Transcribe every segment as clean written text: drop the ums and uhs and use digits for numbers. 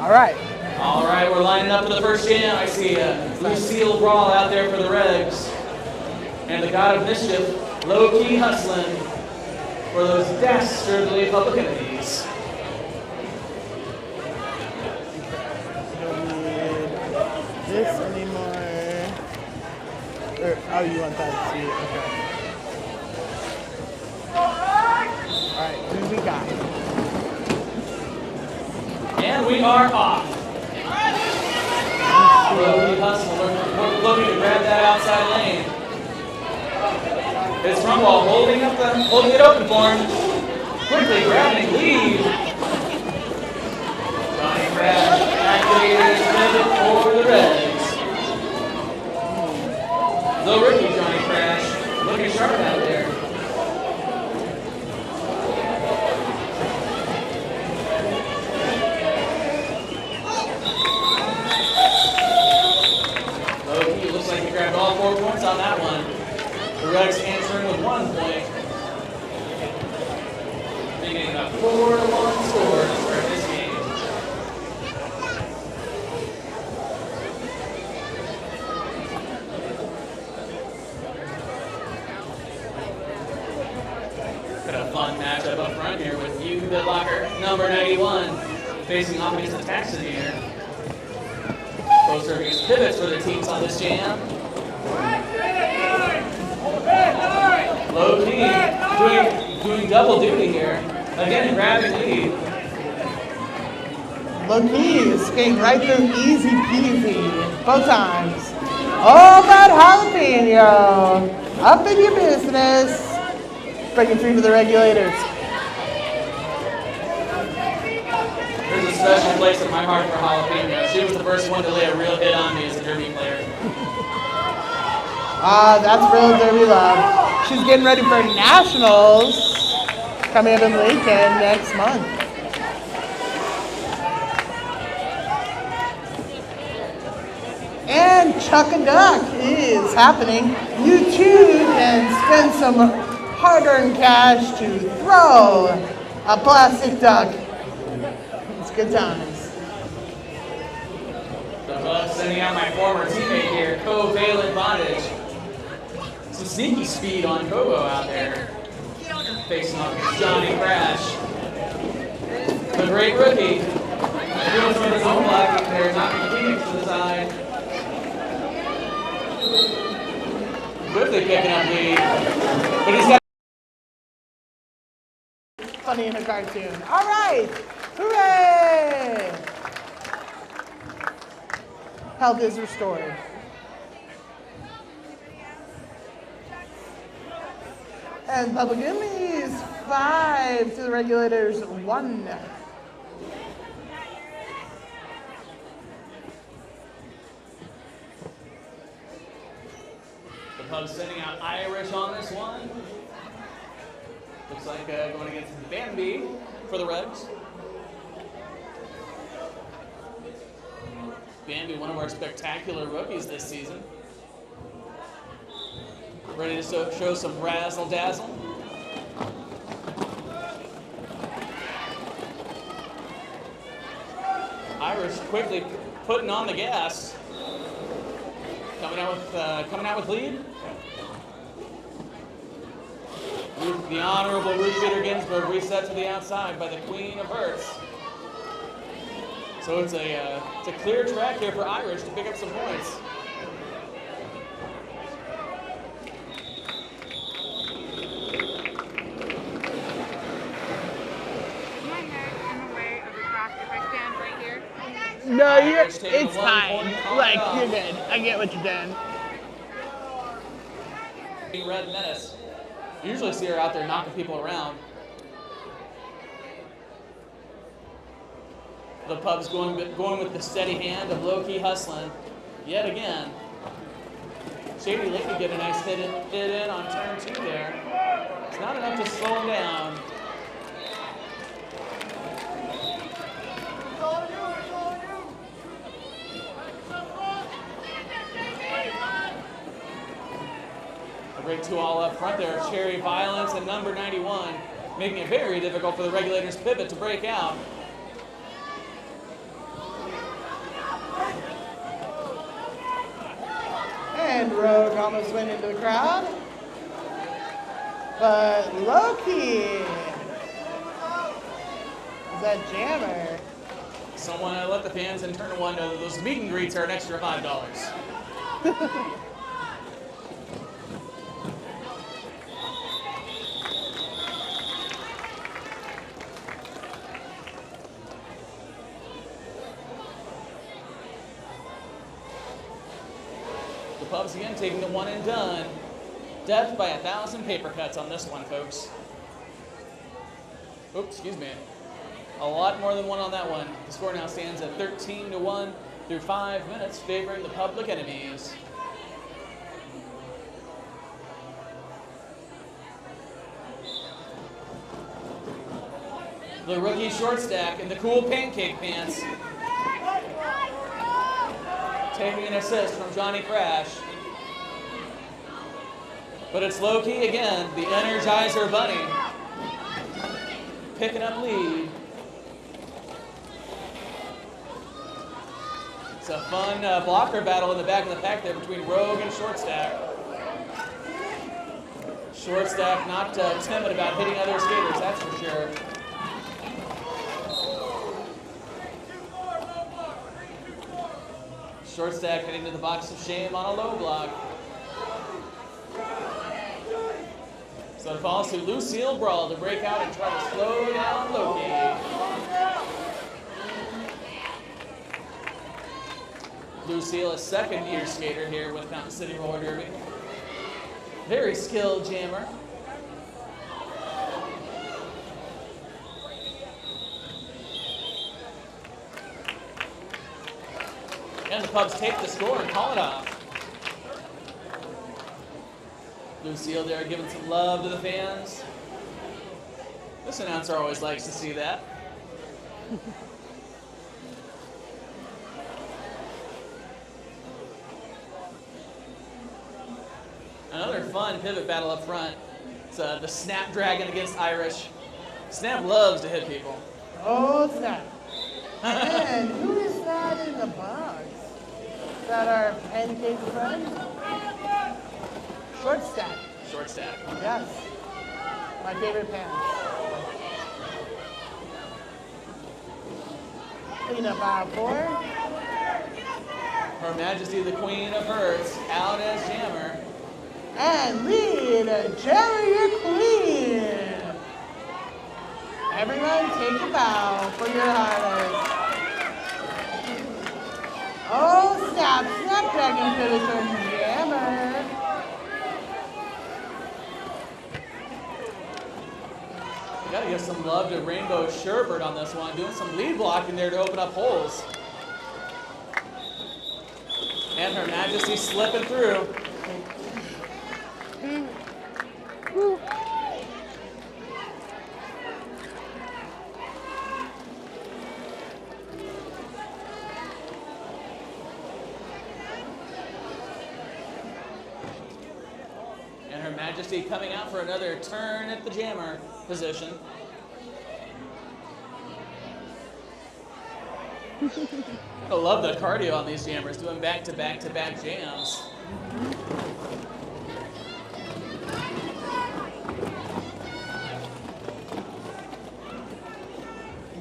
All right. All right, we're lining up for the first jam. I see Lucille Brawl out there for the Regs. And the God of Mischief, low-key hustling for those dastardly Republicans. Don't need this anymore. Oh, you want that seat? Okay. Alright, who we got? And we are off. Low-key hustle, we're looking to grab that outside lane. It's Rumwall holding it open for him. Quickly grabbing lead. Johnny Crash activated his pivot for the Reds. The rookie Johnny Crash looking sharp out there. Low-key looks like he grabbed all 4 points on that one. The Reds answering with 1 point. Making it a 4-1 score to start this game. Got a fun matchup up front here with you, the locker, number 91, facing off against the Taxineer. Both serving as pivots for the teams on this jam. Low key, doing double duty here. Again, grabbing lead. Low key is skating right through easy peasy. Both times. Oh, that jalapeno. Up in your business. Breaking through to the Regulators. There's a special place in my heart for jalapeno. She was the first one to lay a real hit on me as a derby player. That's real derby love. She's getting ready for nationals coming up in Lincoln next month. And Chuck and Duck is happening. You too can spend some hard-earned cash to throw a plastic duck. It's good times. The Bucks sending out my former teammate here, Covalent Bondage. Some sneaky speed on Kobo out there. Facing off against Johnny Crash. The great rookie. Doing some of his own blocking there, knocking Phoenix to the side. Quickly picking up lead. But he's got Funny in a cartoon. All right. Hooray! Health is restored. And Public Enemies 5 to the Regulators 1. the Pubs sending out Irish on this one. Looks like going against Bambi for the Reds. Bambi, one of our spectacular rookies this season. Ready to show some razzle dazzle. Irish quickly putting on the gas. Coming out with lead. The honorable Ruth Bader Ginsburg reset to the outside by the Queen of Hearts. So it's a clear track here for Irish to pick up some points. No, it's fine. Like, you're good. I get what you're doing. Red Menace. Usually see her out there knocking people around. The Pub's going with the steady hand of low-key hustling. Yet again. Shady Lady get a nice hit in on turn 2 there. It's not enough to slow him down. A great 2 all up front there of Cherry Violence and number 91, making it very difficult for the Regulators pivot to break out. And Rogue almost went into the crowd. But Loki is that jammer. Someone let the fans in turn one know that those meet and greets are an extra $5. The Pubs again taking the one and done. Death by 1,000 paper cuts on this one, folks. Oops, excuse me. A lot more than one on that one. The score now stands at 13-1 through 5 minutes, favoring the Public Enemies. The rookie short stack in the cool pancake pants. Taking an assist from Johnny Crash. But it's Loki again, the Energizer Bunny. Picking up lead. It's a fun blocker battle in the back of the pack there between Rogue and Short Stack. Short Stack not timid about hitting other skaters, that's for sure. Short Stack heading to the box of shame on a low block. So it falls to Lucille Brawl to break out and try to slow down Loki. Lucille, a second-year skater here with Mountain City Roller Derby. Very skilled jammer. And the Pubs take the score and call it off. Lucille there giving some love to the fans. This announcer always likes to see that. Another fun pivot battle up front. It's the Snapdragon against Irish. Snap loves to hit people. Oh, Snap. And who is that in the box? Is that our pancake friend? Short Stack. Short Stack. Yes. My favorite pants. Clean up aisle 4. Her Majesty the Queen of Hearts out as jammer. And lead Jerry your Queen. Everyone take a bow for your hardest. Oh, Snap. Snapdragon finisher jammer. Gotta give some love to Rainbow Sherbert on this one, doing some lead blocking there to open up holes. And Her Majesty slipping through. And Her Majesty coming out for another turn at the jammer position. I love the cardio on these jammers, doing back-to-back-to-back jams.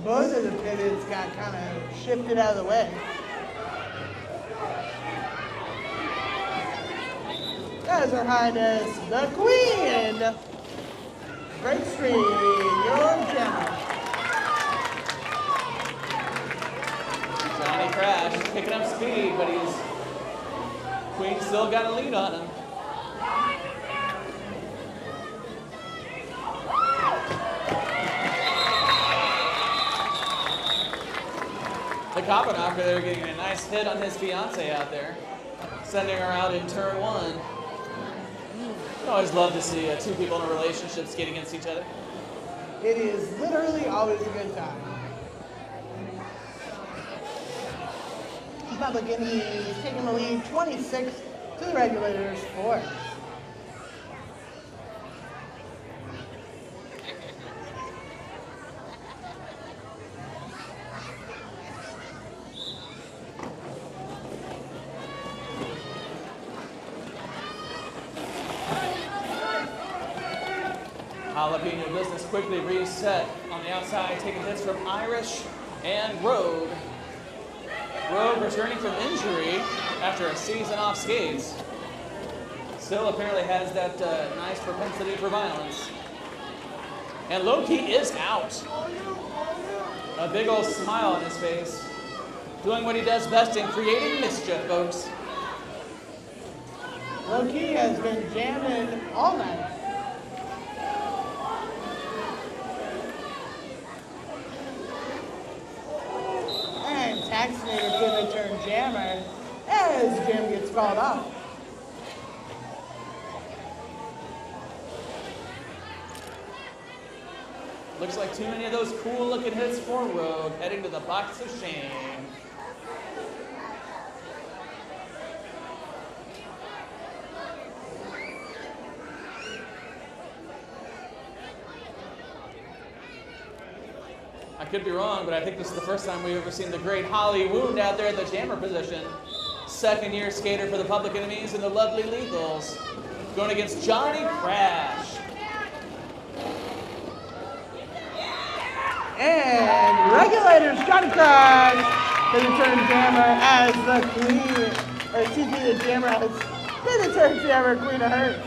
Both of the pivots got kind of shifted out of the way. That is Her Highness, the Queen. Break stream, your jammer. Johnny Crash picking up speed, but Queen still got a lead on him. The Koppenhocker there getting a nice hit on his fiance out there, sending her out in turn one. I always love to see two people in a relationship skate against each other. It is literally always a good time. Public Enemies taking the lead 26 to the Regulators 4. Jalapeno business quickly reset on the outside, taking hits from Irish and Rogue. Rogue returning from injury after a season off skates. Still apparently has that nice propensity for violence. And Loki is out. A big old smile on his face. Doing what he does best in creating mischief, folks. Loki has been jamming all night. And Taxinator could return jammer as Jam gets called off. Looks like too many of those cool looking hits for Rogue, heading to the box of shame. I could be wrong, but I think this is the first time we've ever seen the great Holly Wound out there at the jammer position. Second year skater for the Public Enemies and the Lovely Legals. Going against Johnny Crash. And Regulators, Johnny Crash, the return jammer as the queen, or excuse me, the jammer as the return jammer, Queen of Hurts,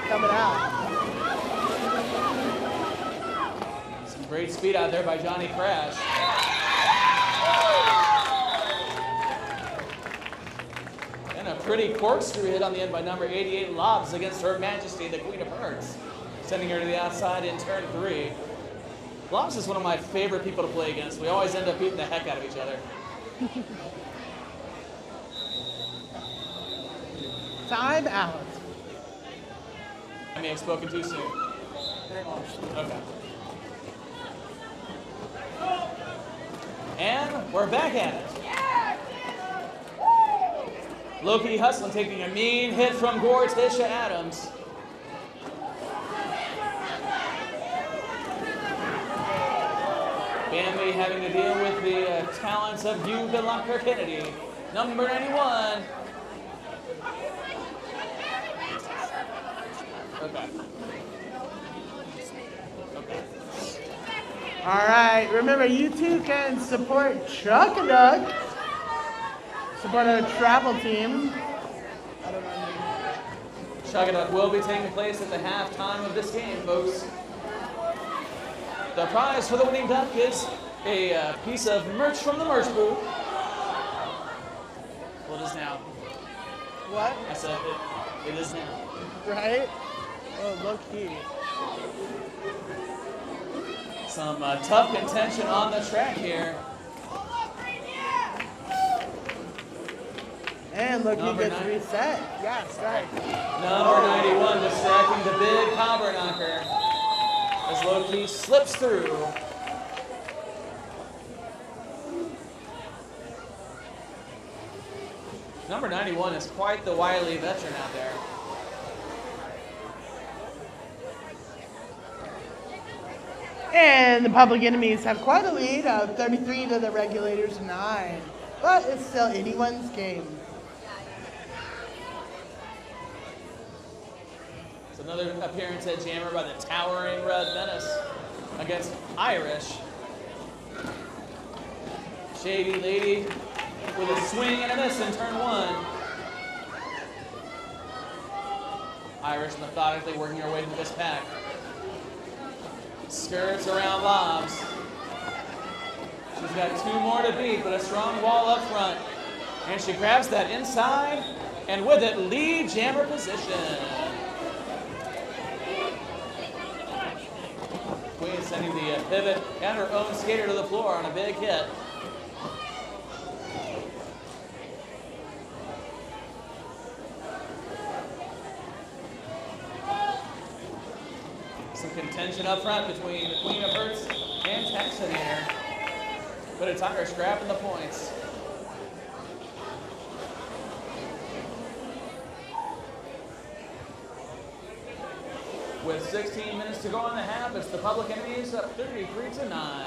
coming out. Some great speed out there by Johnny Crash. And a pretty corkscrew hit on the end by number 88, Lobs against Her Majesty, the Queen of Hearts, sending her to the outside in turn 3. Lobs is one of my favorite people to play against. We always end up beating the heck out of each other. Time out. I may have spoken too soon. Okay. And we're back at it. Loki hustling, taking a mean hit from Tisha Adams. Bambi having to deal with the talents of Hugh Locker Kennedy. Number 91. Okay. All right, remember you too can support Chuck and Doug. Support our travel team. I don't know. Chuck will be taking place at the halftime of this game, folks. The prize for the winning duck is a piece of merch from the merch booth. Well, it is now. What? I said it is now. Right? Oh, low key. Some tough contention on the track here. And Loki gets reset. Yeah, strike. Number 91 just stacking the big cobber knocker as Loki slips through. Number 91 is quite the wily veteran out there. And the Public Enemies have quite a lead of 33 to the Regulators 9. But it's still anyone's game. It's another appearance at Jammer by the towering Red Menace against Irish. Shady Lady with a swing and a miss in turn 1. Irish methodically working her way through this pack. Skirts around Lobs. She's got 2 more to beat, but a strong wall up front. And she grabs that inside, and with it, lead Jammer position. Queen sending the pivot and her own skater to the floor on a big hit. Some contention up front between the Queen of Hearts and Taxinator. But it's Irish grabbing the points. With 16 minutes to go in the half, it's the Public Enemies up 33-9.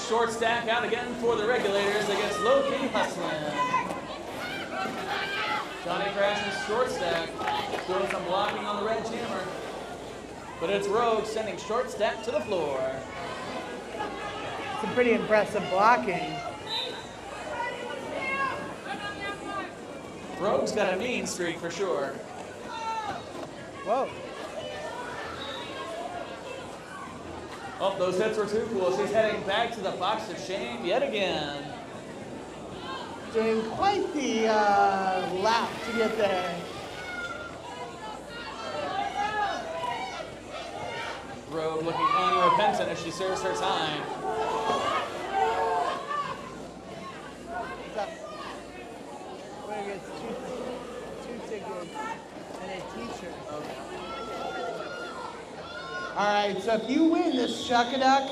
Short stack out again for the Regulators against Low-Key Hustling. Johnny Crash's short stack doing some blocking on the red jammer. But it's Rogue sending short stack to the floor. Some pretty impressive blocking. Rogue's got a mean streak for sure. Whoa. Oh, those hits were too cool. She's heading back to the box of shame yet again. Doing quite the lap to get there. Rogue looking unrepentant as she serves her time. What's up? Winner gets two tickets and a t-shirt. All right, so if you win this Shuck-a-Duck,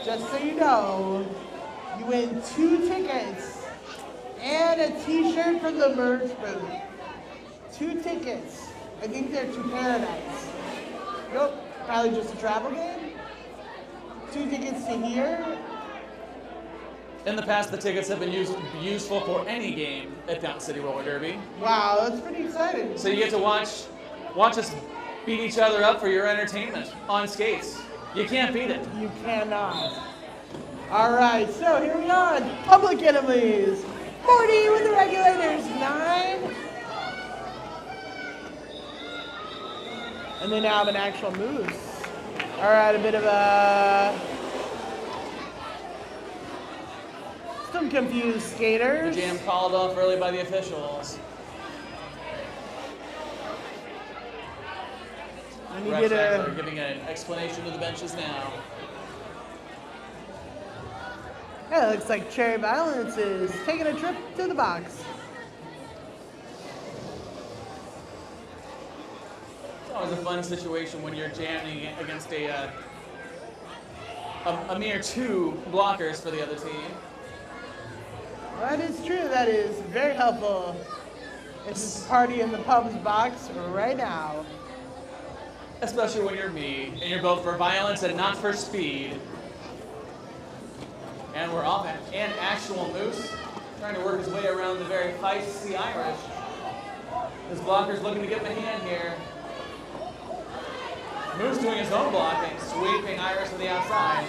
just so you know, you win 2 tickets and a t-shirt from the merch booth. 2 tickets. I think they're to Paradise. Nope, probably just a travel game. 2 tickets to here. In the past, the tickets have been useful for any game at Fountain City Roller Derby. Wow, that's pretty exciting. So you get to watch us beat each other up for your entertainment on skates. You can't beat it. You cannot. All right, so here we are, Public Enemies. 40 with the Regulators, 9. And they now have an actual moose. All right, a bit of a... Some confused skaters. The jam called off early by the officials. And you Refs get a... are giving an explanation to the benches now. Yeah, it looks like Cherry Violence is taking a trip to the box. It's always a fun situation when you're jamming against a mere 2 blockers for the other team. That is true. That is very helpful. It's a party in the pub's box right now. Especially when you're me, and you're both for violence and not for speed. And we're off an actual moose, trying to work his way around the very feisty Irish. This blocker's looking to give him a hand here. Moose doing his own blocking, sweeping Irish to the outside.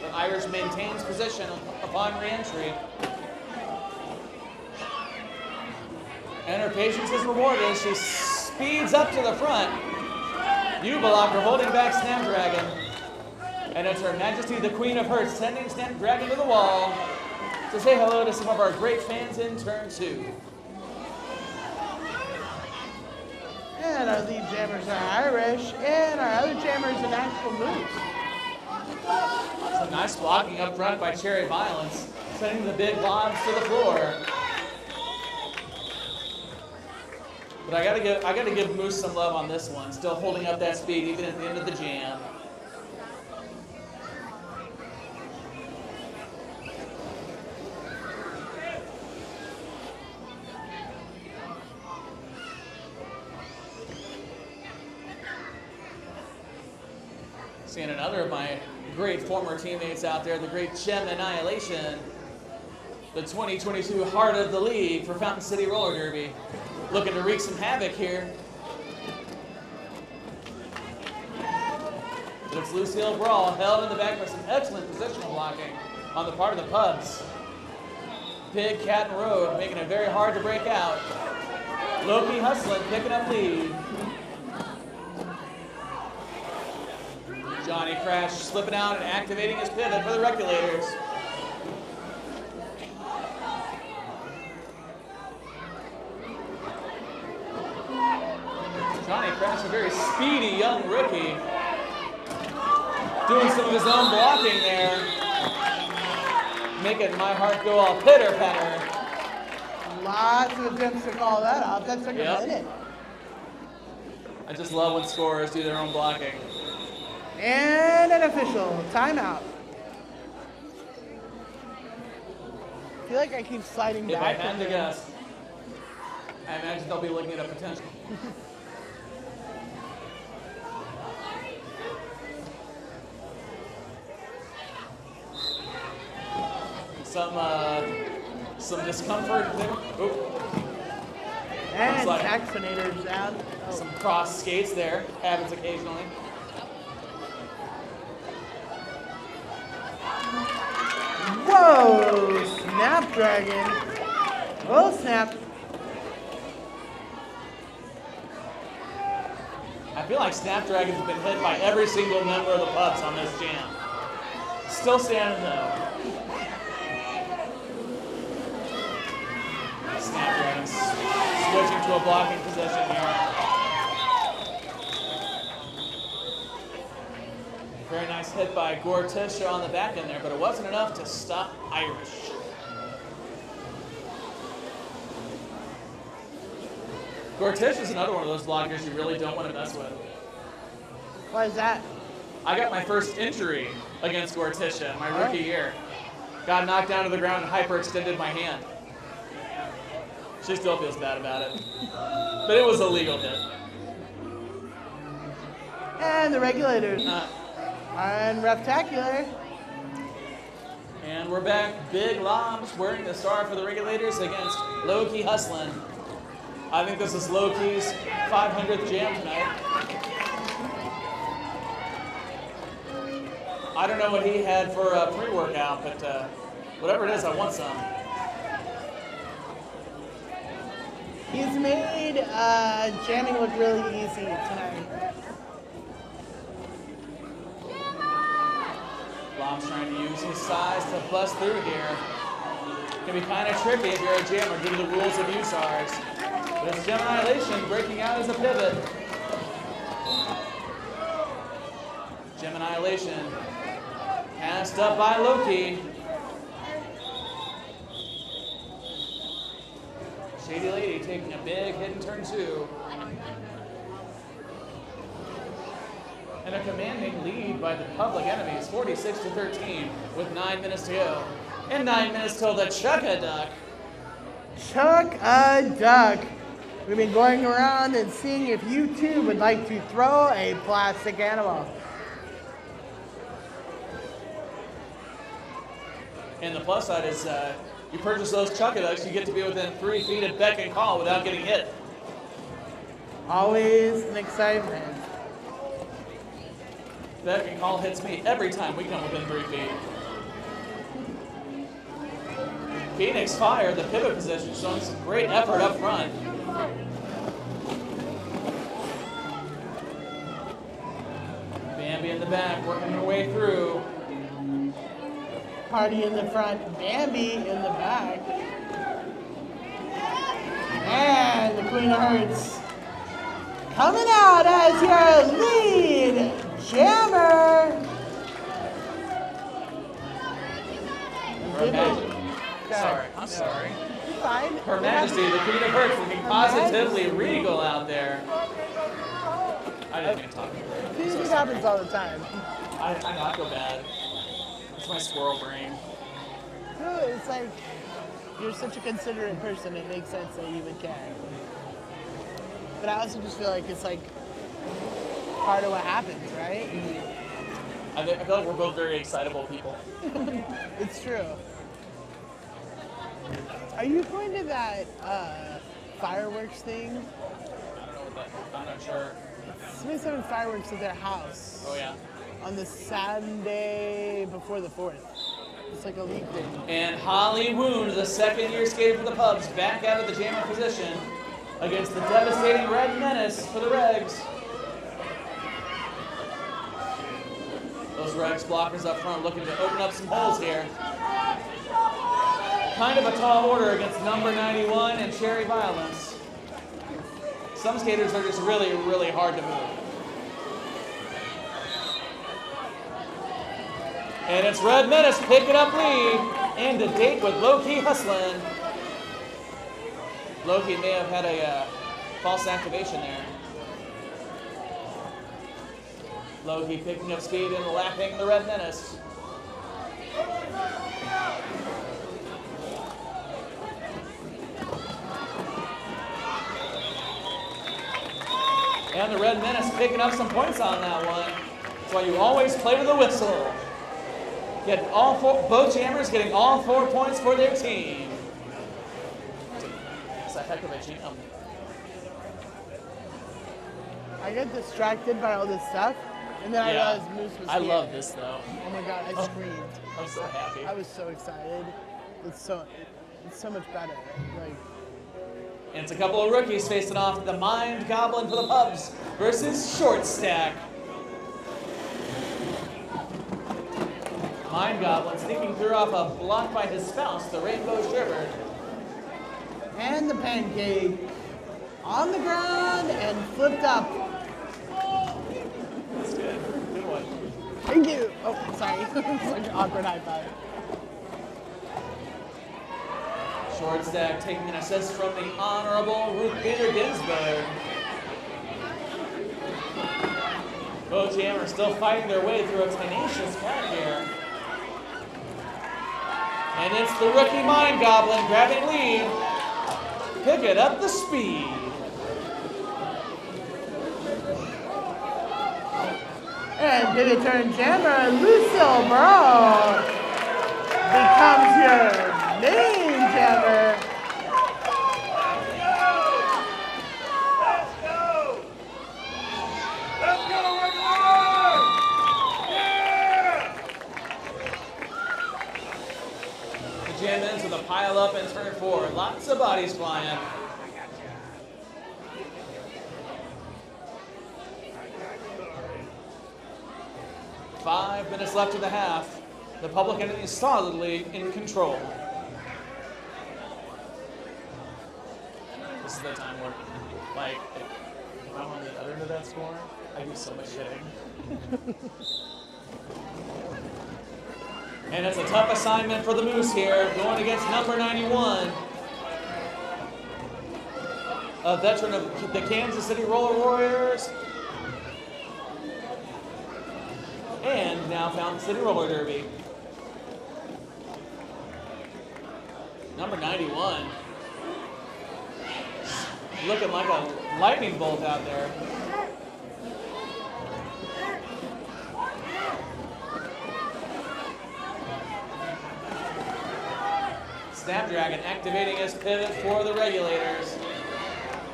But Irish maintains position upon re-entry. And her patience is rewarded as she speeds up to the front. U-Blocker holding back Snapdragon. And it's Her Majesty the Queen of Hearts sending Snapdragon to the wall to say hello to some of our great fans in turn 2. And our lead jammers are Irish, and our other jammers an actual moose. Some nice blocking up front by Cherry Violence, sending the big lobs to the floor. But I gotta give Moose some love on this one. Still holding up that speed even at the end of the jam. Seeing another of my great former teammates out there, the great Gem Annihilation, the 2022 Heart of the League for Fountain City Roller Derby. Looking to wreak some havoc here. But it's Lucille Brawl held in the back by some excellent positional blocking on the part of the pubs. Pig, Cat, and Road making it very hard to break out. Loki hustling, picking up lead. Johnny Crash slipping out and activating his pivot for the Regulators. Johnny Crash, a very speedy young rookie, doing some of his own blocking there, making my heart go all pitter-patter. Lots of attempts to call that off. That took a minute. I just love when scorers do their own blocking. And an official timeout. I feel like I keep sliding If back. I had to guess, I imagine they'll be looking at a potential. Some discomfort there. Oh, And like vaccinator's out. Oh. some cross skates there. Happens occasionally. Whoa! Snapdragon. Oh, snap. I feel like Snapdragon's been hit by every single member of the Pups on this jam. Still standing though. Snapdragon's switching to a blocking position here. Very nice hit by Gortisha on the back end there, but it wasn't enough to stop Irish. Gortisha is another one of those blockers you really don't want to mess with. Why is that? I got my first injury against Gortisha my rookie year. Got knocked down to the ground and hyperextended my hand. She still feels bad about it. But it was a legal hit. And the Regulators. And Reftacular. And we're back. Big Lobs wearing the star for the Regulators against Low-Key Hustlin'. I think this is Low-Key's 500th jam tonight. I don't know what he had for a pre-workout, but whatever it is, I want some. He's made jamming look really easy tonight. Blom's trying to use his size to bust through here. Can be kind of tricky if you're a jammer due to the rules of USARs. But it's Gem Annihilation breaking out as a pivot. Gem Annihilation passed up by Loki. Shady Lady taking a big hit in turn 2. And a commanding lead by the Public Enemies, 46-13, with 9 minutes to go. And 9 minutes till the Chuck-a-Duck. Chuck-a-Duck. We've been going around and seeing if you too would like to throw a plastic animal. And the plus side is you purchase those Chuck-a-Ducks, you get to be within 3 feet of beck and call without getting hit. Always an excitement. Beck and call hits me every time we come within 3 feet. Phoenix Fire, the pivot position, showing some great effort up front. Bambi in the back, working her way through. Party in the front, Bambi in the back. And the Queen of Hearts coming out as your lead jammer. Sorry, I'm sorry. Fine. Her Majesty, the Queen of Hearts, looking positively regal out there. I didn't mean to talk. This happens all the time. I know, I feel bad. It's my squirrel brain. No, it's like, you're such a considerate person, it makes sense that you would care. But I also just feel like it's like part of what happens, right? I feel like we're both very excitable people. It's true. Are you going to that fireworks thing? I don't know what that is. I'm not sure. Somebody's having fireworks at their house. Oh, yeah. On the Saturday before the 4th. It's like a league thing. And Holly Wound, the second-year skater for the Pubs, back out of the jammer position against the devastating Red Menace for the Regs. Those Regs blockers up front looking to open up some holes here. Kind of a tall order against number 91 and Cherry Violence. Some skaters are just really, really hard to move. And it's Red Menace picking up lead and to date with Low-Key Hustlin'. Low-Key may have had a false activation there. Low-Key picking up speed and lapping the Red Menace. And the Red Menace picking up some points on that one. That's why you always play to the whistle. Getting all four, both jammers getting all 4 points for their team. It's a heck of a jam. I get distracted by all this stuff, and then I realized Moose was I here. love this though. Oh my god, I screamed. I'm so happy. I was so excited. It's so much better. Like, And it's a couple of rookies facing off, the Mind Goblin for the Pubs versus Short Stack. Mind Goblin sneaking through off a block by his spouse, the Rainbow Shiver. and the pancake on the ground and flipped up. That's good. Good one. Thank you. Oh, sorry. Such an awkward high five. Short Stack taking an assist from the Honorable Ruth Bader Ginsburg. Both jammers still fighting their way through a tenacious pack here. And it's the rookie Mind Goblin grabbing lead. Picking up the speed. And Big Turn Jammer, Lucille Bro becomes your main jammer. Jam ends with a pile up and turn forward. Lots of bodies flying. Five minutes left in the half. The Public Enemy is solidly in control. This is the time where, like, if I'm on the other end of that score, I do so much shitting. And it's a tough assignment for the Moose here, going against number 91. A veteran of the Kansas City Roller Warriors. And now Fountain City Roller Derby. Number 91. Looking like a lightning bolt out there. Snapdragon activating his pivot for the Regulators.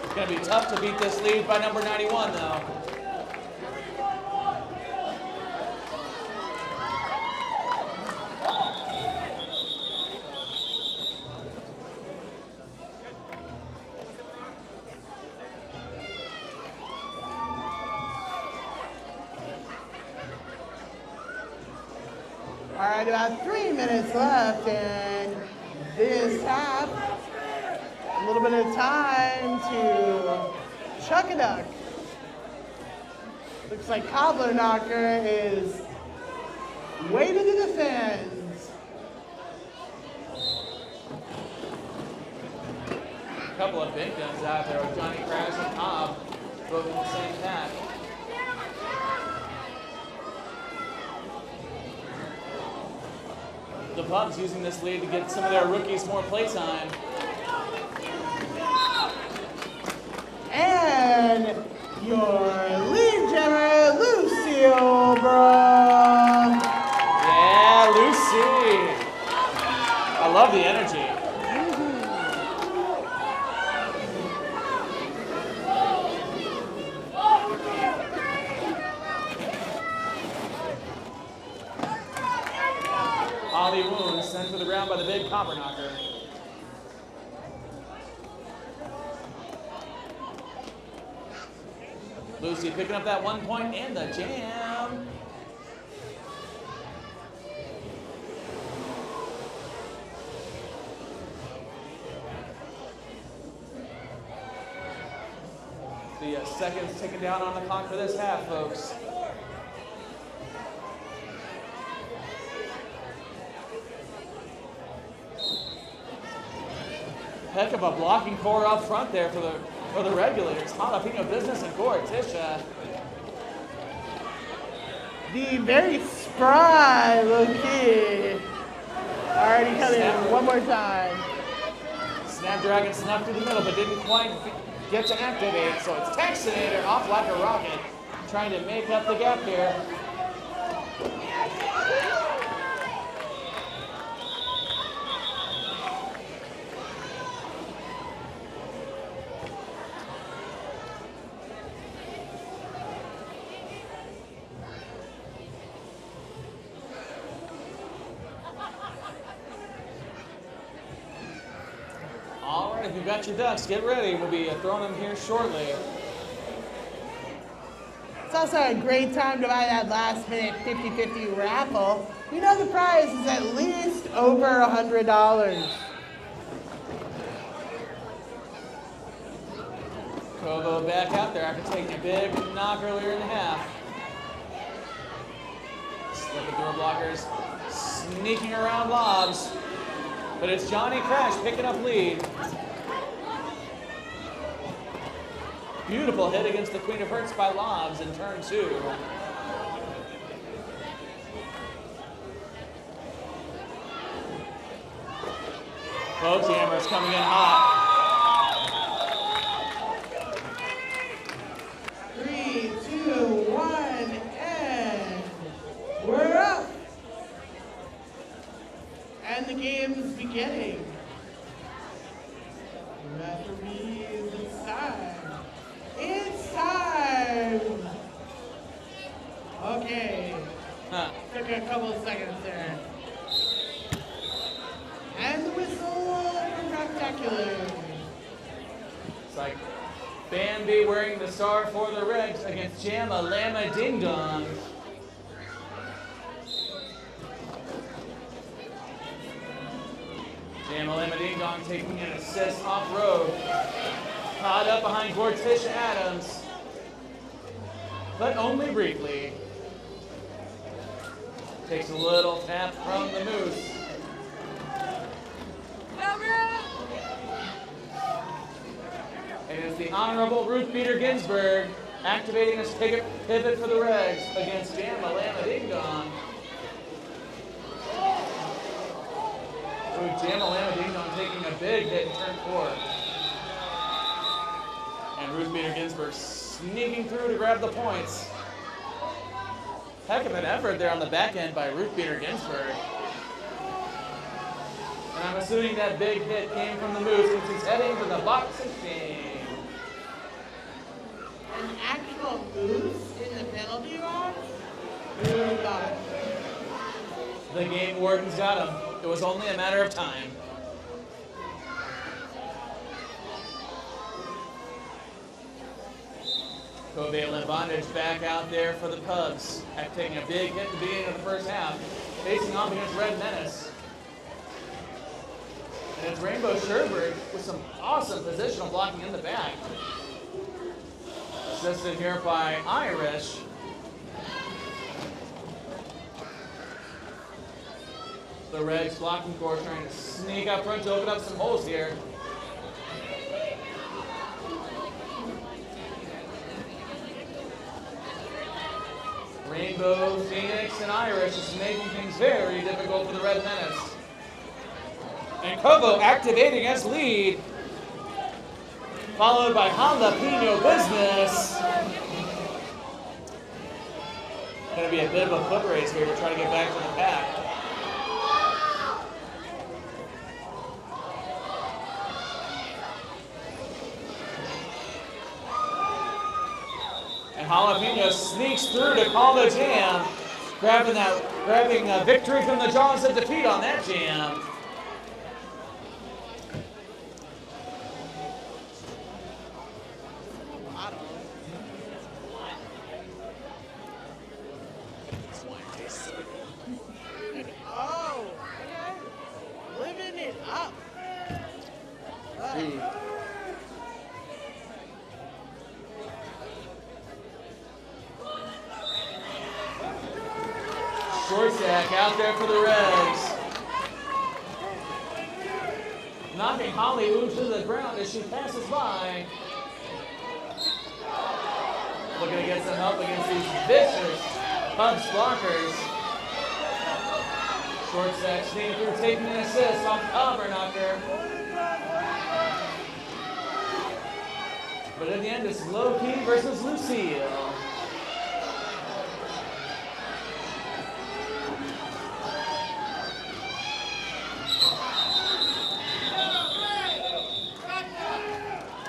It's going to be tough to beat this lead by number 91, though. All right, about 3 minutes left, and this half, a little bit of time to chuck a duck. Looks like Cobbler Knocker is way to the defense. A couple of big guns out there with Johnny Crash and Cobb, both in the same pack. The Pubs using this lead to get some of their rookies more playtime. And your lead jammer, Lucille Bro. Yeah, Lucy. I love the energy. Ollie Wounds sent to the ground by the big Copper Knocker. Lucy picking up that 1 point and the jam. The seconds ticking down on the clock for this half, folks. Heck of a blocking core up front there for the Regulators. Jalapeno Business and Core, Tisha. The very spry little kid. Already coming in one more time. Snapdragon snuck through the middle but didn't quite get to activate, so it's Taxinator off like a rocket, trying to make up the gap here. if you've got your ducks, get ready. We'll be throwing them here shortly. It's also a great time to buy that last minute 50-50 raffle. You know the prize is at least over $100. Kobo back out there after taking a big knock earlier in the half. Slipping through blockers, sneaking around lobs. But it's Johnny Crash picking up lead. Beautiful hit against the Queen of Hearts by lobs in turn 2. Both jammers coming in hot. 3, 2, 1, and we're up. And the game's beginning. Referees, it's time. It's time. Okay. Took a couple of seconds there. And the whistle for spectacular. It's like Bambi wearing the star for the Reds against Jamma Llama Ding Dong. Jamma Llama Ding Dong taking an assist off road. Caught up behind Gortish Adams, but only briefly. Takes a little tap from the Moose. And it's the Honorable Ruth Bader Ginsburg activating his pivot for the Reds against Jamma Llama Ding Dong. Jamma Llama Ding Dong taking a big hit in turn 4. And Ruth Bader Ginsburg sneaking through to grab the points. Heck of an effort there on the back end by Ruth Bader Ginsburg. And I'm assuming that big hit came from the Moose since he's heading to the box 16. An actual moose in the penalty box? Who got it? The game wardens got him. It was only a matter of time. Covalent Bondage back out there for the Cubs after taking a big hit at the beginning of the first half, facing off against Red Menace. And it's Rainbow Sherberg with some awesome positional blocking in the back. Assisted here by Irish. The Reds blocking core trying to sneak up front to open up some holes here. Rainbow, Phoenix, and Irish is making things very difficult for the Red Menace. And Kobo activating as lead, followed by Jalapeno Business. Gonna be a bit of a foot race here to try to get back to the pack. And Jalapeno sneaks through to call the jam, grabbing a victory from the jaws of defeat on that jam. Oh, okay. Living it up. Short stack out there for the Reds. Knocking Holly Wu to the ground as she passes by. Looking to get some help against these vicious Cubs blockers. Short stack sneaking through, taking an assist off Knocker. But in the end, it's Low-Key versus Lucille.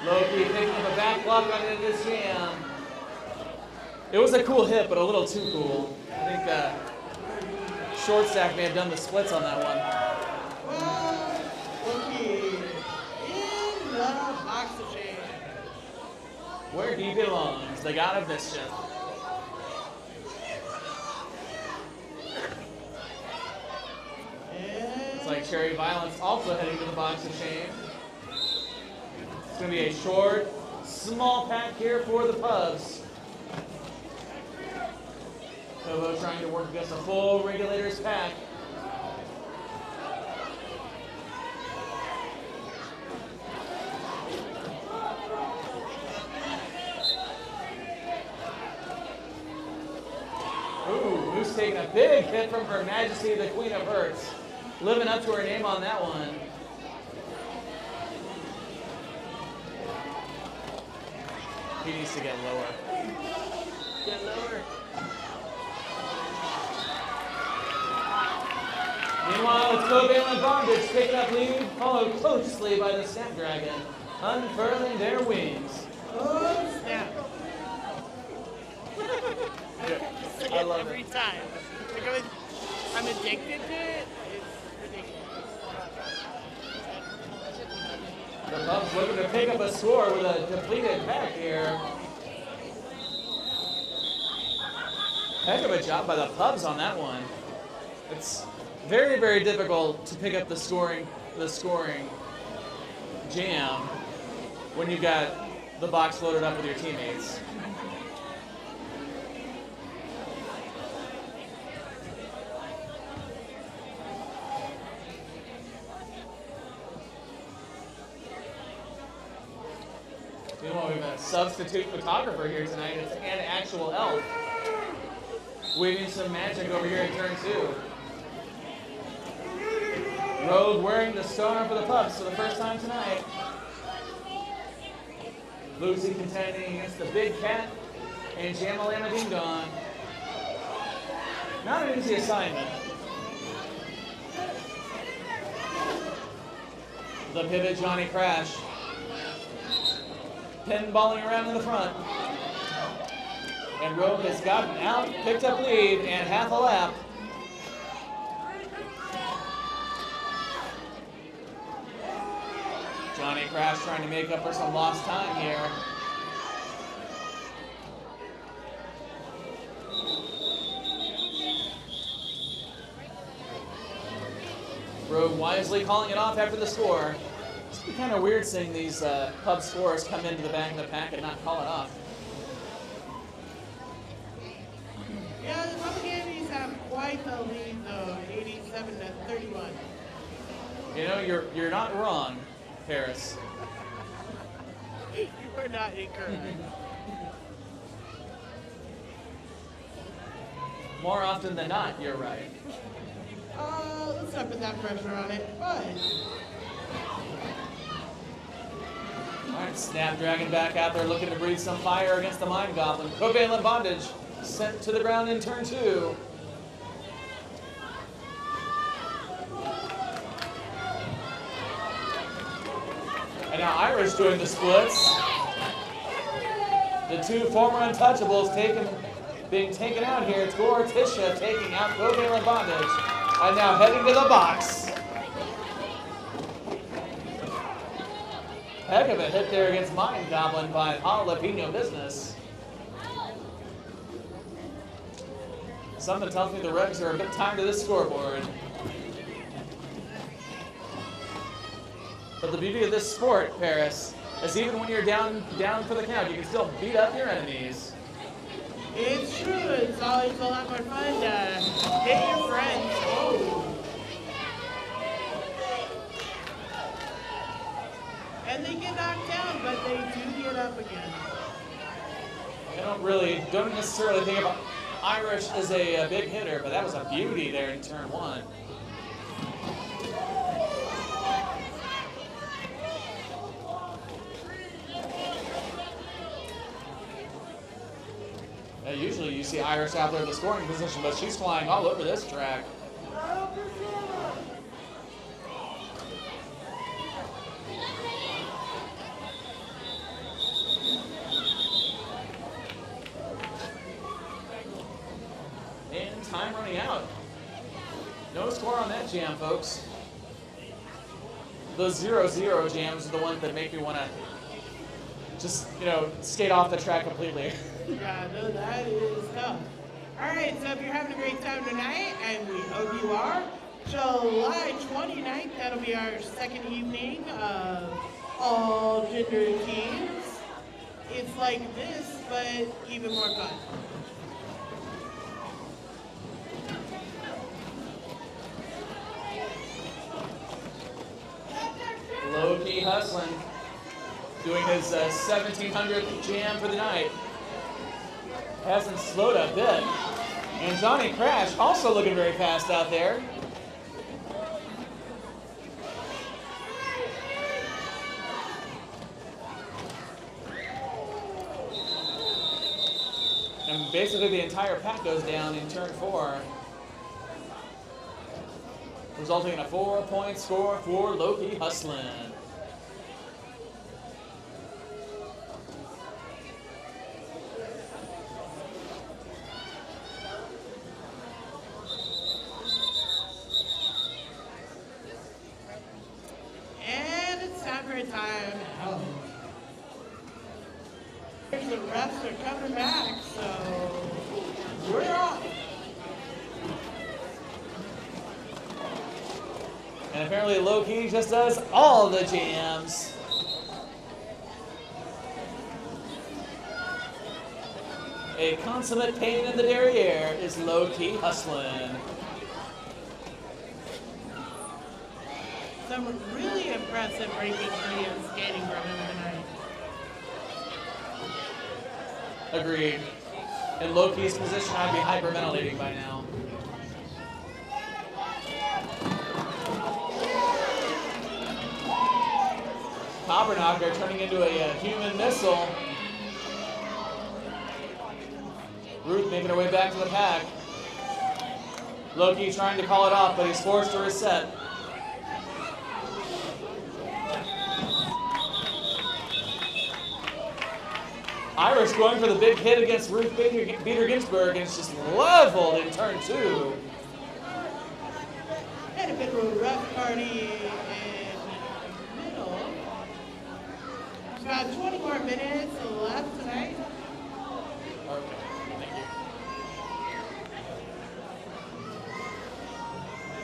Low-Key picking up a back block on into this jam. It was a cool hit, but a little too cool. I think short stack may have done the splits on that one. Well, Low-Key in where he belongs, the god of mischief. It's like Cherry Violence also heading to the box of shame. It's going to be a short, small pack here for the Pubs. Kobo trying to work against a full Regulators pack. Ooh, Moose taking a big hit from Her Majesty, the Queen of Hearts. Living up to her name on that one. He needs to get lower. Get lower. Meanwhile, it's Covalent Bondage picking up lead, followed closely by the Snapdragon, unfurling their wings. Oh, snap. I love every it. time. Like I'm addicted to it. It's ridiculous. The Pubs looking to pick up a score with a depleted pack here. Heck of a job by the Pubs on that one. It's very, very difficult to pick up the scoring jam when you've got the box loaded up with your teammates. Meanwhile, we've got a substitute photographer here tonight. It's an actual elf. Weaving some magic over here in turn 2. Rogue wearing the star for the Pubs for the first time tonight. Lucy contending against the Big Cat and Jamalama Ding Dong. Not an easy assignment. The pivot, Johnny Crash. Pinballing around in the front. And Rogue has gotten out, picked up lead, and half a lap. Johnny Crash trying to make up for some lost time here. Rogue wisely calling it off after the score. It's kind of weird seeing these Pub scores come into the back of the pack and not call it off. Yeah, the Pub Candies have quite the lead though, 87-31. You know, you're not wrong, Paris. You are not incorrect. More often than not, you're right. Let's not put that pressure on it, but All right, Snapdragon back out there looking to breathe some fire against the Mind Goblin. Covalent Bondage sent to the ground in turn 2. And now Irish doing the splits. The two former Untouchables being taken out here. It's Tisha taking out Covalent Bondage. And now heading to the box. Heck of a hit there against Mind Goblin by Jalapeno Business. Something tells me the Regs are a bit tired of this scoreboard. But the beauty of this sport, Paris, is even when you're down for the count, you can still beat up your enemies. it's true. It's always a lot more fun to hit your friends. Oh. And they get knocked down, but they do get up again. I don't necessarily think of Irish as a big hitter, but that was a beauty there in turn 1. Usually you see Irish out there in the scoring position, but she's flying all over this track. And time running out. No score on that jam, folks. The 0-0 jams are the ones that make me want to just, skate off the track completely. Yeah, no, that is tough. All right, so if you're having a great time tonight, and we hope you are, July 29th, that'll be our second evening of all gender teams. It's like this, but even more fun. Low-key hustling, doing his 1700th jam for the night. Hasn't slowed a bit. And Johnny Crash also looking very fast out there. And basically the entire pack goes down in turn 4. Resulting in a 4-point score for Low-key hustling. And it's time for a time out. The refs are coming back, so we're off. And apparently Low-key just does all the jams. A consummate pain in the derriere is Low-key hustling. Some really impressive breaking free and skating from him tonight. Agreed. In Low-key's position, I'd be hyperventilating by now. Copperknocker turning into a human missile. Ruth making her way back to the pack. Low-key trying to call it off, but he's forced to reset. Irish going for the big hit against Ruth Bader Ginsburg, and it's just leveled in turn 2. And a bit of a rough party in the middle. There's about 20 more minutes left tonight. Okay, thank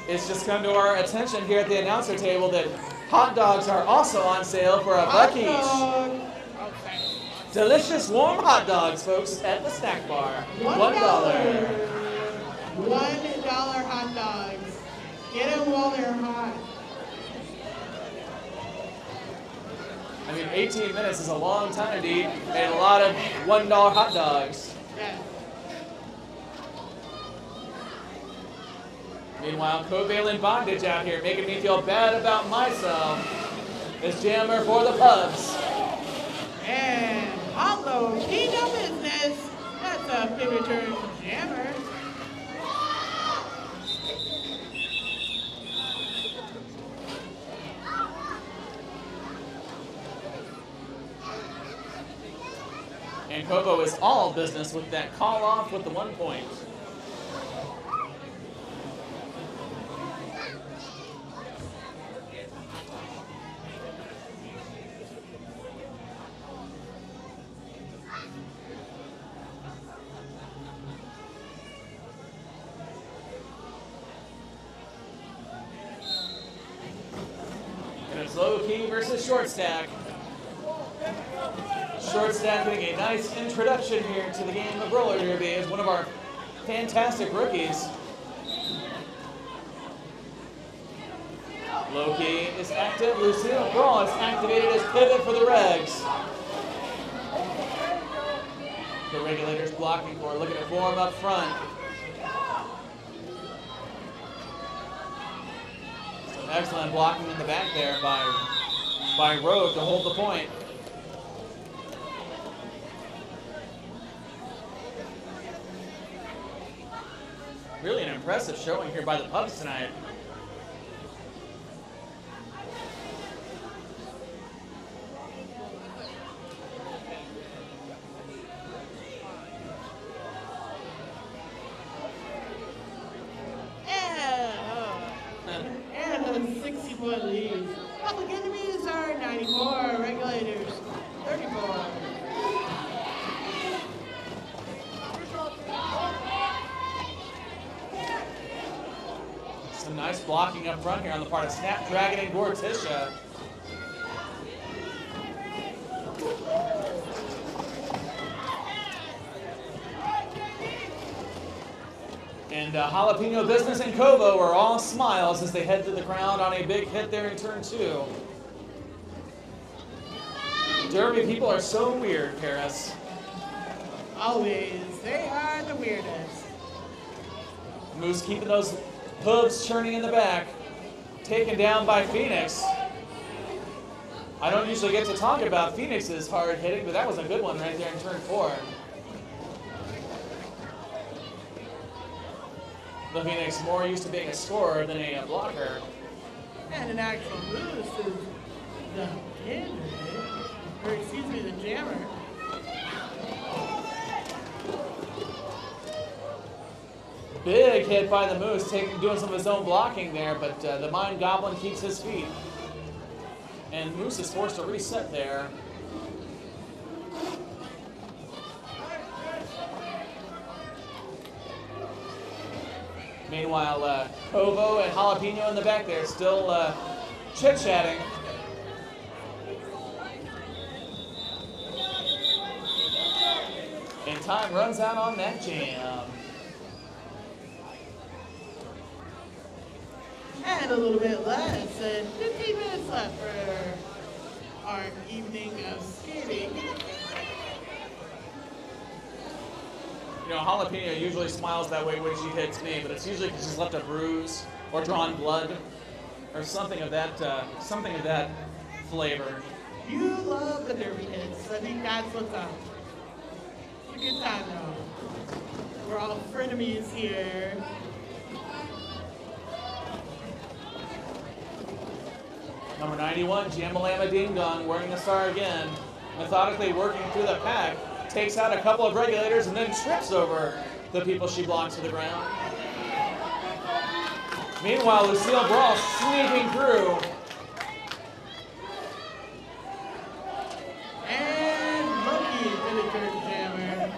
you. It's just come to our attention here at the announcer table that hot dogs are also on sale for a buck each. Delicious warm hot dogs, folks, at the snack bar. $1. $1 hot dogs. Get them while they're hot. I mean, 18 minutes is a long time to eat, and a lot of $1 hot dogs. Yeah. Meanwhile, covalent bondage out here making me feel bad about myself. This jammer for the pubs. And although he no business, that's a big return jammer. And Kobo is all business with that call off with the 1 point. And it's Low-key versus Short Stack. Short Stack getting a nice introduction here to the game of roller derby as one of our fantastic rookies. Low-key is active. Lucille Brawl is activated as pivot for the regs. The Regulators blocking for her, looking to form up front. Some excellent blocking in the back there by Rogue to hold the point. Really an impressive showing here by the pubs tonight. And a 60-point lead. Public enemies are 94, Regulators 34. blocking up front here on the part of Snapdragon and Gortisha. And Jalapeno Business and Kovo are all smiles as they head to the ground on a big hit there in turn 2. Derby people are so weird, Paris. Always. They are the weirdest. Moose keeping those hooves churning in the back. Taken down by Phoenix. I don't usually get to talk about Phoenix's hard hitting, but that was a good one right there in turn 4. The Phoenix more used to being a scorer than a blocker. And an actual Moose is the candidate, or excuse me, the jammer. Big hit by the Moose, doing some of his own blocking there, but the Mind Goblin keeps his feet. And Moose is forced to reset there. Meanwhile, Kovo and Jalapeno in the back there still chit-chatting. And time runs out on that jam. And a little bit less than 15 minutes left for our evening of skating. You know, Jalapeno usually smiles that way when she hits me, but it's usually because she's left a bruise or drawn blood or something of that flavor. You love the derby hits. I think that's what's up. It's a good time though. We're all frenemies here. Number 91, Jamalama Ding Dong, wearing the star again, methodically working through the pack, takes out a couple of regulators and then trips over the people she blocks to the ground. Meanwhile, Lucille Brawl sneaking through. And Loki, Vinegar Jammer.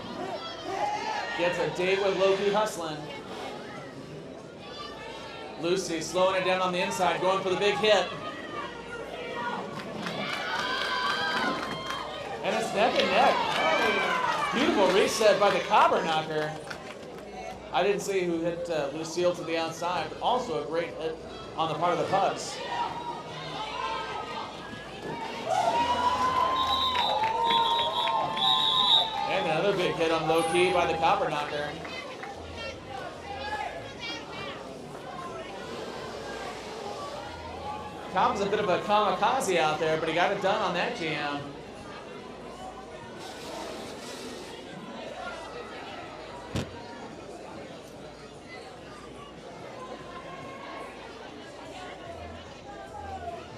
Gets a date with Loki hustling. Lucy slowing it down on the inside, going for the big hit. And it's neck and neck. Beautiful reset by the Cobber Knocker. I didn't see who hit Lucille to the outside, but also a great hit on the part of the Pugs. And another big hit on low key by the Cobber Knocker. Cobb's a bit of a kamikaze out there, but he got it done on that jam.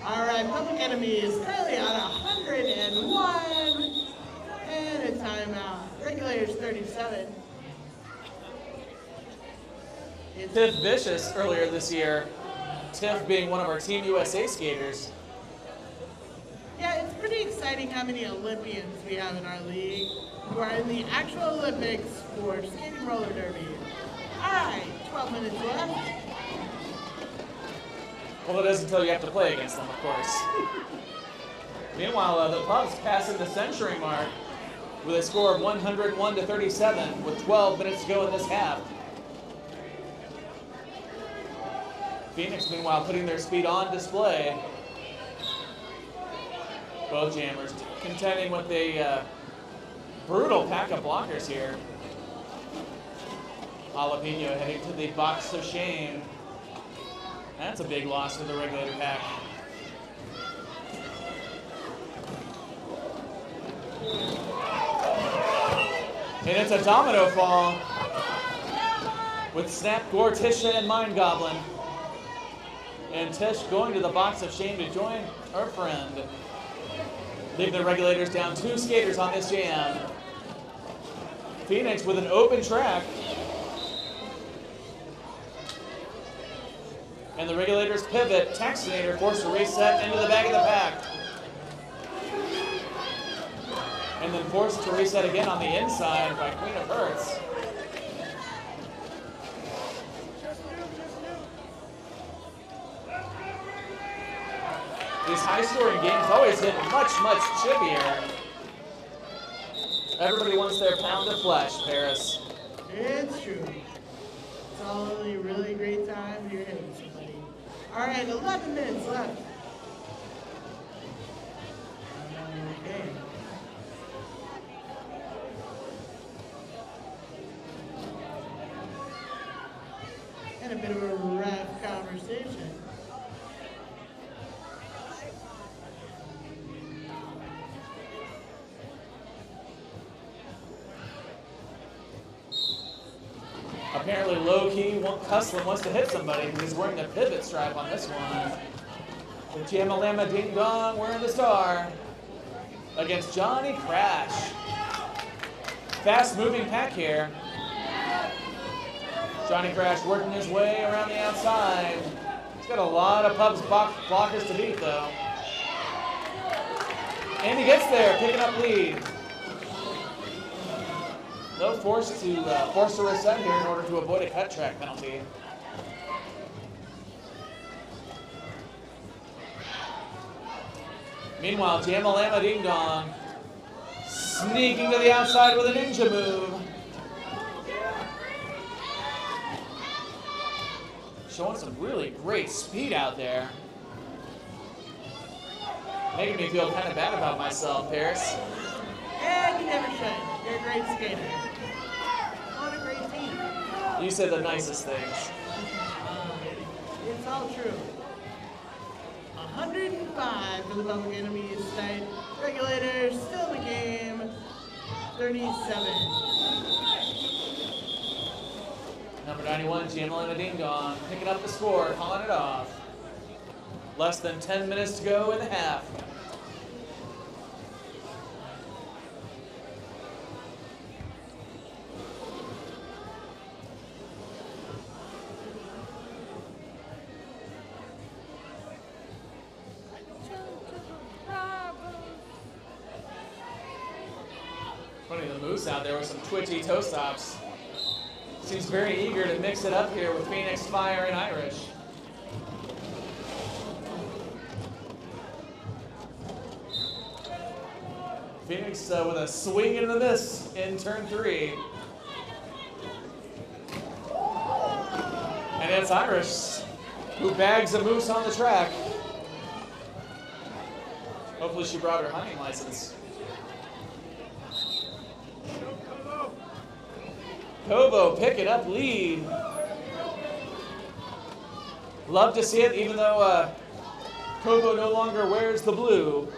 All right, Public Enemy is currently on 101 and a timeout. Regulators 37. Tiff Vicious earlier this year. Tiff being one of our Team USA skaters. Yeah, it's pretty exciting how many Olympians we have in our league who are in the actual Olympics for skating roller derby. All right, 12 minutes left. Well, it is until you have to play against them, of course. Meanwhile, the Pugs passing the century mark with a score of 101-37 with 12 minutes to go in this half. Phoenix, meanwhile, putting their speed on display. Both jammers contending with a brutal pack of blockers here. Jalapeno heading to the box of shame. That's a big loss for the regulator pack. And it's a domino fall with Snap, Gortisha, and Mind Goblin. And Tish going to the box of shame to join her friend. Leaving the regulators down 2 skaters on this jam. Phoenix with an open track. And the regulators pivot. Taxinator forced to reset into the back of the pack. And then forced to reset again on the inside by Queen of Hearts. These high-scoring games always get much, much chippier. Everybody wants their pound of flesh, Paris. It's true. It's all a really great time if you're hitting somebody. All right, 11 minutes left. Okay. And a bit of a rough conversation. Apparently low-key, Cuslin wants to hit somebody because he's wearing the pivot stripe on this one. The Jamalama Ding Dong wearing the star against Johnny Crash. Fast-moving pack here. Johnny Crash working his way around the outside. He's got a lot of pubs blockers to beat, though. And he gets there, picking up lead. No force to reset here in order to avoid a cut track penalty. Meanwhile, Jamalama Ding Dong sneaking to the outside with a ninja move. Showing some really great speed out there. Making me feel kind of bad about myself, Paris. And you never should. You're a great skater. On a great team. You said the nicest things. It's all true. 105 for the public enemies tonight. Regulators still in the game. 37. Number 91, Jamalama Ding Dong, picking up the score, calling it off. Less than 10 minutes to go in the half. Funny, the Moose out there with some twitchy toe stops. Seems very eager to mix it up here with Phoenix, Fire, and Irish. Phoenix with a swing and a miss in turn 3. And it's Irish who bags a Moose on the track. Hopefully she brought her hunting license. Kobo picking up lead. Love to see it, even though Kobo no longer wears the blue.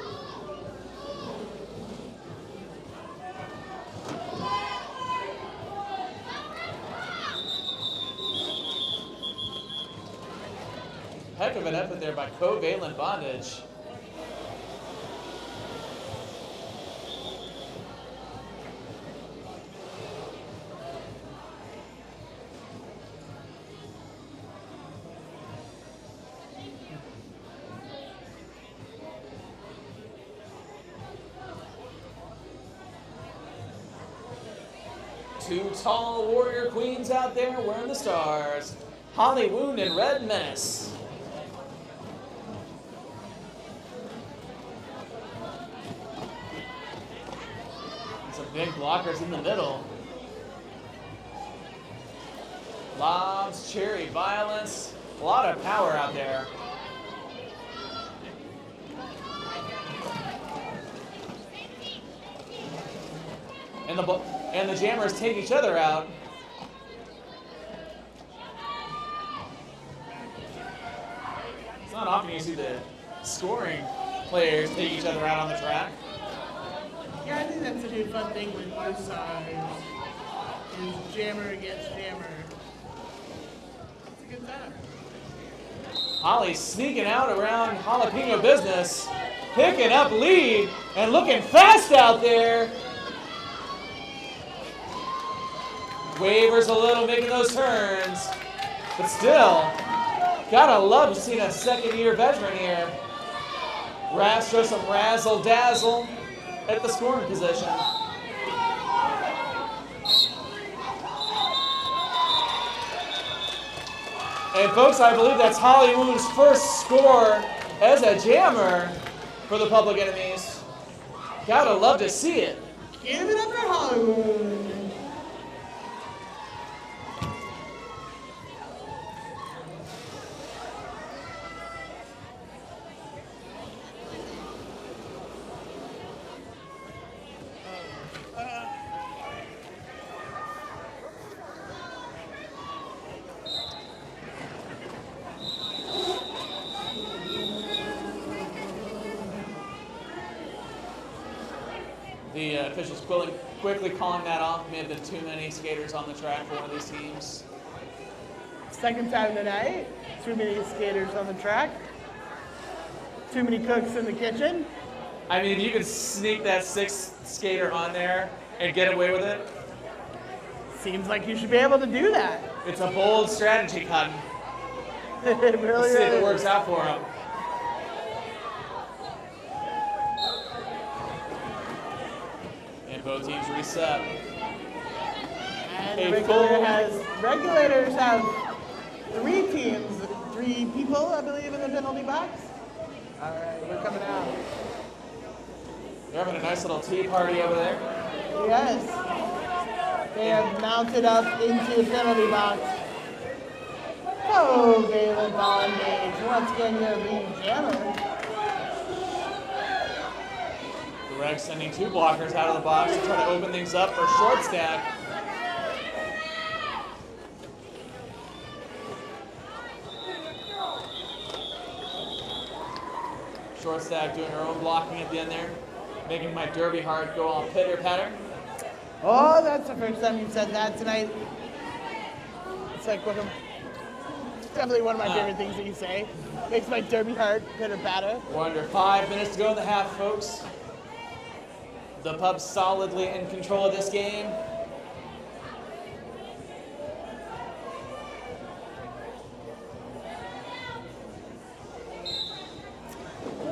Heck of an effort there by Covalent Bondage. Two tall warrior queens out there wearing the stars. Holly Wound and Red Menace. Some big blockers in the middle. Lobs, Cherry Violence. A lot of power out there. And the Jammers take each other out. It's not often you see the scoring players take each other out on the track. Yeah, I think that's a new fun thing with both sides. Is jammer against jammer. It's a good time. Holly sneaking out around Jalapeno Business, picking up lead and looking fast out there. Wavers a little, making those turns, but still, gotta love seeing a second-year veteran here. Show some razzle-dazzle at the scoring position. And folks, I believe that's Holly Woon's first score as a jammer for the Public Enemies. Gotta love to see it. Give it up for Hollywood. The officials quickly calling that off. May have been too many skaters on the track for one of these teams. Second time tonight. Too many skaters on the track. Too many cooks in the kitchen. I mean, if you could sneak that sixth skater on there and get away with it, Seems like you should be able to do that. it's a bold strategy, Cotton. It really Let's see if is. it works out for him. And both teams reset. And A full- Regulators have 3 teams, 3 people, I believe, in the penalty box. All right, we're coming out. They're having a nice little tea party over there. Yes. They have mounted up into the penalty box. Oh, Galen Bondage. Once again, your lead jammer. The Reg sending 2 blockers out of the box to try to open things up for short stack. Short stack doing her own blocking at the end there, making my derby heart go all pitter patter. Oh, that's the first time you've said that tonight. It's like definitely one of my favorite things that you say. Makes my derby heart pitter patter. We're under 5 minutes to go in the half, folks. The pub's solidly in control of this game.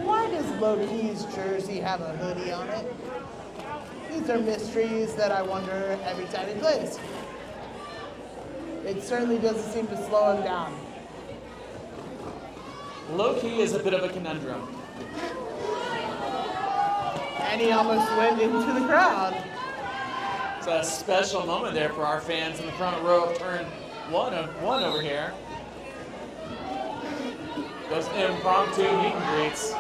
Why does Low Key's jersey have a hoodie on it? These are mysteries that I wonder every time he plays. It certainly doesn't seem to slow him down. Low-key is a bit of a conundrum. And he almost went into the crowd. It's a special moment there for our fans in the front row of turn one over here. Those impromptu meet and greets.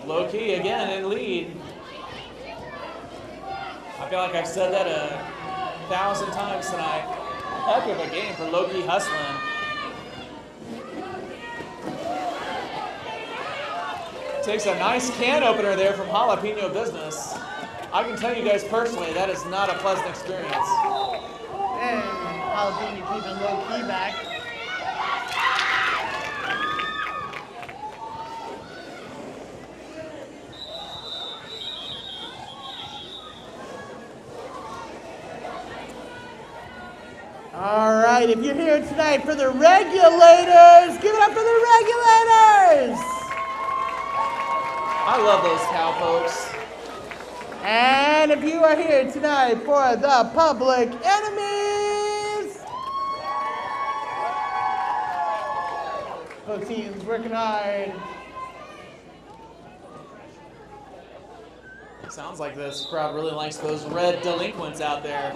Low-key again in lead. I feel like I've said that 1,000 times tonight. Heck of a game for Low-key hustling. Takes a nice can opener there from Jalapeno Business. I can tell you guys personally, that is not a pleasant experience. And Jalapeno keeping Low Key back. All right, if you're here tonight for the Regulators, give it up for the Regulators! I love those cowpokes. And if you are here tonight for the Public Enemies, both teams working hard. Sounds like this crowd really likes those red delinquents out there.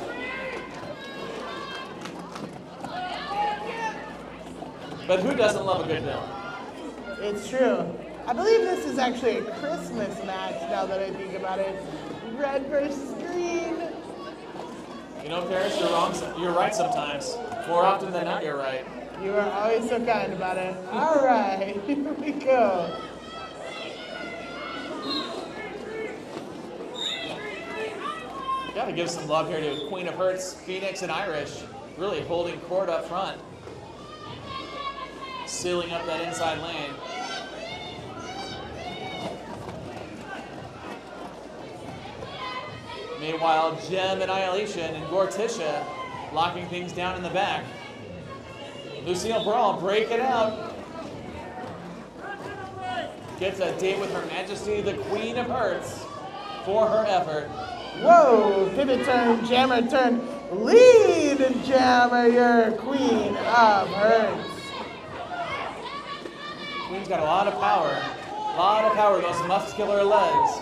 But who doesn't love a good villain? It's true. I believe this is actually a Christmas match now that I think about it. Red versus green. You know, Paris, you're wrong. You're right sometimes. More often than not, you're right. You are always so kind about it. All right, here we go. Gotta give some love here to Queen of Hearts, Phoenix, and Irish. Really holding court up front. Sealing up that inside lane. Meanwhile, Gem, Annihilation, and Gorticia locking things down in the back. Lucille Brawl breaking out. Gets a date with Her Majesty, the Queen of Hearts, for her effort. Whoa, pivot turn, jammer turn. Lead Jammer, your Queen of Hearts. Queen's got a lot of power. A lot of power, those muscular legs.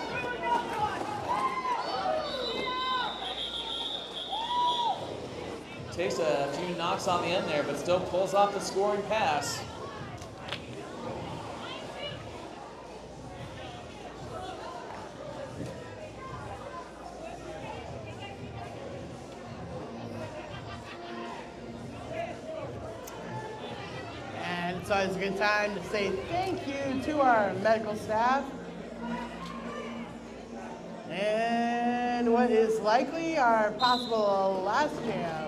Takes a few knocks on the end there, but still pulls off the scoring pass. And it's always a good time to say thank you to our medical staff. And what is likely our possible last jam.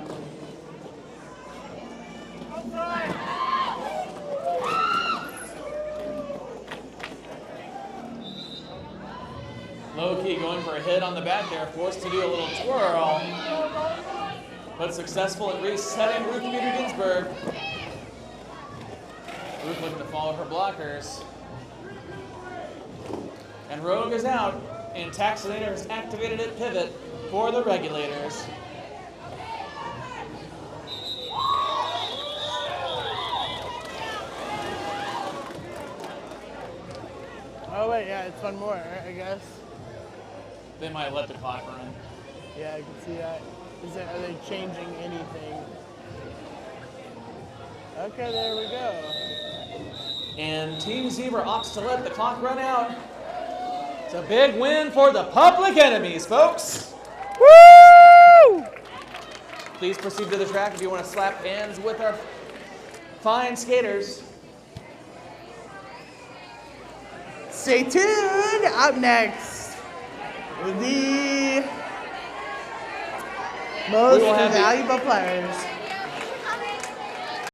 Low key going for a hit on the back there, forced to do a little twirl, but successful at resetting Ruth Bader Ginsburg. Ruth looking to follow her blockers. And Rogue is out, and Taxinator is activated at pivot for the Regulators. Oh wait, yeah, it's one more, I guess. They might let the clock run. Yeah, I can see that. Are they changing anything? Okay, there we go. And Team Zebra opts to let the clock run out. It's a big win for the Public Enemies, folks. Woo! Please proceed to the track if you want to slap hands with our fine skaters. Stay tuned. Up next, the most valuable players.